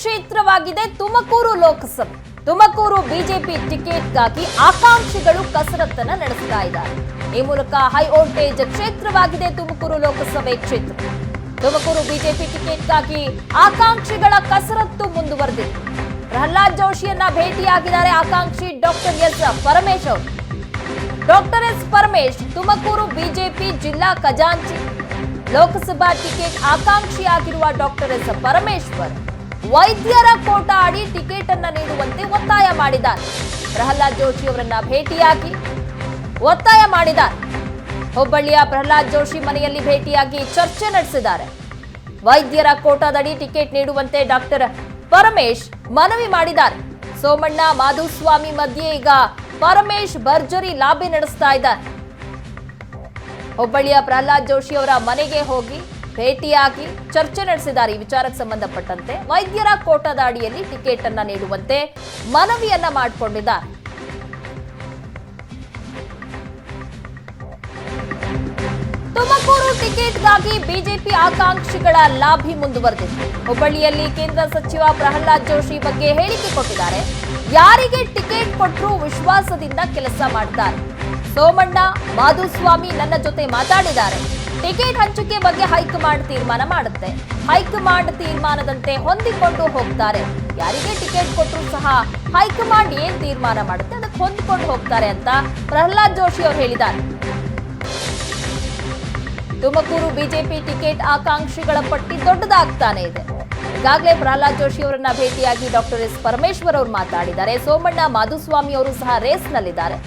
ಕ್ಷೇತ್ರವಾಗಿದೆ ತುಮಕೂರು ಲೋಕಸಭೆ. ತುಮಕೂರು ಬಿಜೆಪಿ ಟಿಕೆಟ್ಗಾಗಿ ಆಕಾಂಕ್ಷಿಗಳು ಕಸರತ್ತನ್ನ ನಡೆಸ್ತಾ ಇದ್ದಾರೆ. ಈ ಮೂಲಕ ಹೈ ವೋಲ್ಟೇಜ್ ಕ್ಷೇತ್ರವಾಗಿದೆ ತುಮಕೂರು ಲೋಕಸಭೆ ಕ್ಷೇತ್ರ. ತುಮಕೂರು ಬಿಜೆಪಿ ಟಿಕೆಟ್ಗಾಗಿ ಆಕಾಂಕ್ಷಿಗಳ ಕಸರತ್ತು ಮುಂದುವರೆದಿದೆ. ಪ್ರಹ್ಲಾದ್ ಜೋಶಿಯನ್ನ ಭೇಟಿಯಾಗಿದ್ದಾರೆ ಆಕಾಂಕ್ಷಿ ಡಾಕ್ಟರ್ ಎಸ್ ಪರಮೇಶ್ ಅವರು. Doctor S Paramesh Tumakuru BJP ಜಿಲ್ಲಾ ಖಜಾಂಚಿ. ಲೋಕಸಭಾ ಟಿಕೆಟ್ ಆಕಾಂಕ್ಷಿಯಾಗಿರುವ ಡಾಕ್ಟರ್ ಎಸ್ ಪರಮೇಶ್ವರ್ ವೈದ್ಯರ ಕೋಟಾ ಅಡಿ ಟಿಕೆಟ್ ಅನ್ನ ನೀಡುವಂತೆ ಒತ್ತಾಯ ಮಾಡಿದ್ದಾರೆ. ಪ್ರಹ್ಲಾದ್ ಜೋಶಿ ಅವರನ್ನ ಭೇಟಿಯಾಗಿ ಒತ್ತಾಯ ಮಾಡಿದ್ದಾರೆ. ಹುಬ್ಬಳ್ಳಿಯ ಪ್ರಹ್ಲಾದ್ ಜೋಶಿ ಮನೆಯಲ್ಲಿ ಭೇಟಿಯಾಗಿ ಚರ್ಚೆ ನಡೆಸಿದ್ದಾರೆ. ವೈದ್ಯರ ಕೋಟಾದಡಿ ಟಿಕೆಟ್ ನೀಡುವಂತೆ ಡಾಕ್ಟರ್ ಪರಮೇಶ್ ಮನವಿ ಮಾಡಿದ್ದಾರೆ. ಸೋಮಣ್ಣ ಮಾಧುಸ್ವಾಮಿ ಮಧ್ಯೆ ಈಗ ಪರಮೇಶ್ ಭರ್ಜರಿ ಲಾಬಿ ನಡೆಸ್ತಾ ಇದ್ದಾರೆ. ಹುಬ್ಬಳ್ಳಿಯ ಪ್ರಹ್ಲಾದ್ ಜೋಶಿ ಅವರ ಮನೆಗೆ ಹೋಗಿ ಭೇಟಿಯಾಗಿ ಚರ್ಚೆ ನಡೆಸಿದ್ದಾರೆ. ಈ ವಿಚಾರಕ್ಕೆ ಸಂಬಂಧಪಟ್ಟಂತೆ ವೈದ್ಯರ ಕೋಟಾದ ಅಡಿಯಲ್ಲಿ ಟಿಕೆಟ್ ಅನ್ನ ನೀಡುವಂತೆ ಮನವಿಯನ್ನ ಮಾಡಿಕೊಂಡಿದ್ದಾರೆ. ತುಮಕೂರು ಟಿಕೆಟ್ಗಾಗಿ ಬಿಜೆಪಿ ಆಕಾಂಕ್ಷಿಗಳ ಲಾಬಿ ಮುಂದುವರೆದಿದೆ. ಹುಬ್ಬಳ್ಳಿಯಲ್ಲಿ ಕೇಂದ್ರ ಸಚಿವ ಪ್ರಹ್ಲಾದ್ ಜೋಶಿ ಬಗ್ಗೆ ಹೇಳಿಕೆ ಕೊಟ್ಟಿದ್ದಾರೆ. ಯಾರಿಗೆ ಟಿಕೆಟ್ ಕೊಟ್ಟರೂ ವಿಶ್ವಾಸದಿಂದ ಕೆಲಸ ಮಾಡ್ತಾರೆ. ಸೋಮಣ್ಣ ಮಾಧುಸ್ವಾಮಿ ನನ್ನ ಜೊತೆ ಮಾತಾಡಿದ್ದಾರೆ. ಟಿಕೆಟ್ ಹಂಚಿಕೆ ಬಗ್ಗೆ ಹೈಕಮಾಂಡ್ ತೀರ್ಮಾನ ಮಾಡುತ್ತೆ. ಹೈಕಮಾಂಡ್ ತೀರ್ಮಾನದಂತೆ ಹೊಂದಿಕೊಂಡು ಹೋಗ್ತಾರೆ. ಯಾರಿಗೆ ಟಿಕೆಟ್ ಕೊಟ್ಟರು ಸಹ ಹೈಕಮಾಂಡ್ ಏನ್ ತೀರ್ಮಾನ ಮಾಡುತ್ತೆ ಅದಕ್ಕೆ ಹೊಂದಿಕೊಂಡು ಹೋಗ್ತಾರೆ ಅಂತ ಪ್ರಹ್ಲಾದ್ ಜೋಶಿ ಅವರು ಹೇಳಿದ್ದಾರೆ. ತುಮಕೂರು ಬಿಜೆಪಿ ಟಿಕೆಟ್ ಆಕಾಂಕ್ಷಿಗಳ ಪಟ್ಟಿ ದೊಡ್ಡದಾಗ್ತಾನೆ ಇದೆ. ಈಗಾಗಲೇ ಪ್ರಹ್ಲಾದ್ ಜೋಶಿ ಅವರನ್ನ ಭೇಟಿಯಾಗಿ ಡಾಕ್ಟರ್ ಎಸ್ ಪರಮೇಶ್ವರ್ ಅವರು ಮಾತಾಡಿದ್ದಾರೆ. ಸೋಮಣ್ಣ ಮಾಧುಸ್ವಾಮಿ ಅವರು ಸಹ ರೇಸ್ನಲ್ಲಿದ್ದಾರೆ.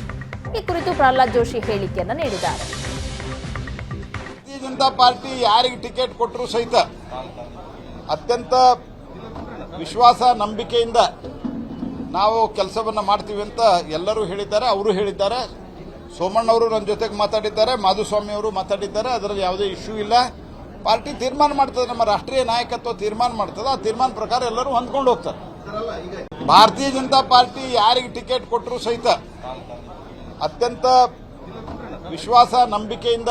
ಈ ಕುರಿತು ಪ್ರಹ್ಲಾದ್ ಜೋಶಿ ಹೇಳಿಕೆಯನ್ನ ನೀಡಿದ್ದಾರೆ. ಭಾರತೀಯ ಜನತಾ ಪಾರ್ಟಿ ಯಾರಿಗೆ ಟಿಕೆಟ್ ಕೊಟ್ಟರು ಸಹಿತ ಅತ್ಯಂತ ವಿಶ್ವಾಸ ನಂಬಿಕೆಯಿಂದ ನಾವು ಕೆಲಸವನ್ನ ಮಾಡ್ತೀವಿ ಅಂತ ಎಲ್ಲರೂ ಹೇಳಿದ್ದಾರೆ. ಅವರು ಹೇಳಿದ್ದಾರೆ. ಸೋಮಣ್ಣ ಅವರು ನನ್ನ ಜೊತೆಗೆ ಮಾತಾಡಿದ್ದಾರೆ. ಮಾಧುಸ್ವಾಮಿ ಅವರು ಮಾತಾಡಿದ್ದಾರೆ. ಅದರಲ್ಲಿ ಯಾವುದೇ ಇಶ್ಯೂ ಇಲ್ಲ. ಪಾರ್ಟಿ ತೀರ್ಮಾನ ಮಾಡ್ತದೆ. ನಮ್ಮ ರಾಷ್ಟ್ರೀಯ ನಾಯಕತ್ವ ತೀರ್ಮಾನ ಮಾಡ್ತದೆ. ಆ ತೀರ್ಮಾನ ಪ್ರಕಾರ ಎಲ್ಲರೂ ಹೊಂದ್ಕೊಂಡು ಹೋಗ್ತಾರೆ. ಭಾರತೀಯ ಜನತಾ ಪಾರ್ಟಿ ಯಾರಿಗೆ ಟಿಕೆಟ್ ಕೊಟ್ಟರು ಸಹಿತ ಅತ್ಯಂತ ವಿಶ್ವಾಸ ನಂಬಿಕೆಯಿಂದ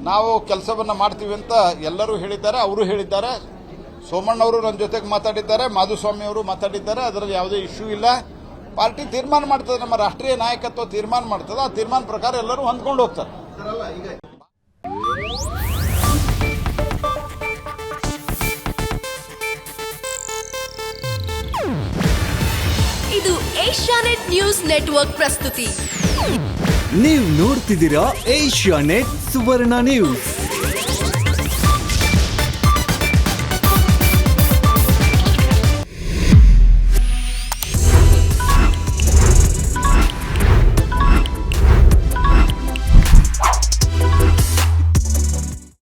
ನಾವು ಕೆಲಸವನ್ನ ಮಾಡ್ತೀವಿ ಅಂತ ಎಲ್ಲರೂ ಹೇಳಿದ್ದಾರೆ. ಅವರು ಹೇಳಿದ್ದಾರೆ. ಸೋಮಣ್ಣ ಅವರು ನನ್ನ ಜೊತೆಗೆ ಮಾತಾಡಿದ್ದಾರೆ. ಮಾಧುಸ್ವಾಮಿ ಅವರು ಮಾತಾಡಿದ್ದಾರೆ. ಅದರಲ್ಲಿ ಯಾವುದೇ ಇಶ್ಯೂ ಇಲ್ಲ. ಪಾರ್ಟಿ ತೀರ್ಮಾನ ಮಾಡ್ತದೆ. ನಮ್ಮ ರಾಷ್ಟ್ರೀಯ ನಾಯಕತ್ವ ತೀರ್ಮಾನ ಮಾಡ್ತದೆ. ಆ ತೀರ್ಮಾನ ಪ್ರಕಾರ ಎಲ್ಲರೂ ಹೊಂದ್ಕೊಂಡು ಹೋಗ್ತಾರೆ. ಇದು ಏಷ್ಯಾನೆಟ್ ನ್ಯೂಸ್ ನೆಟ್ವರ್ಕ್ ಪ್ರಸ್ತುತಿ. ನೀವು ನೋಡ್ತಿದ್ದೀರಾ ಏಷ್ಯಾನೆಟ್ ಸುವರ್ಣ ನ್ಯೂಸ್.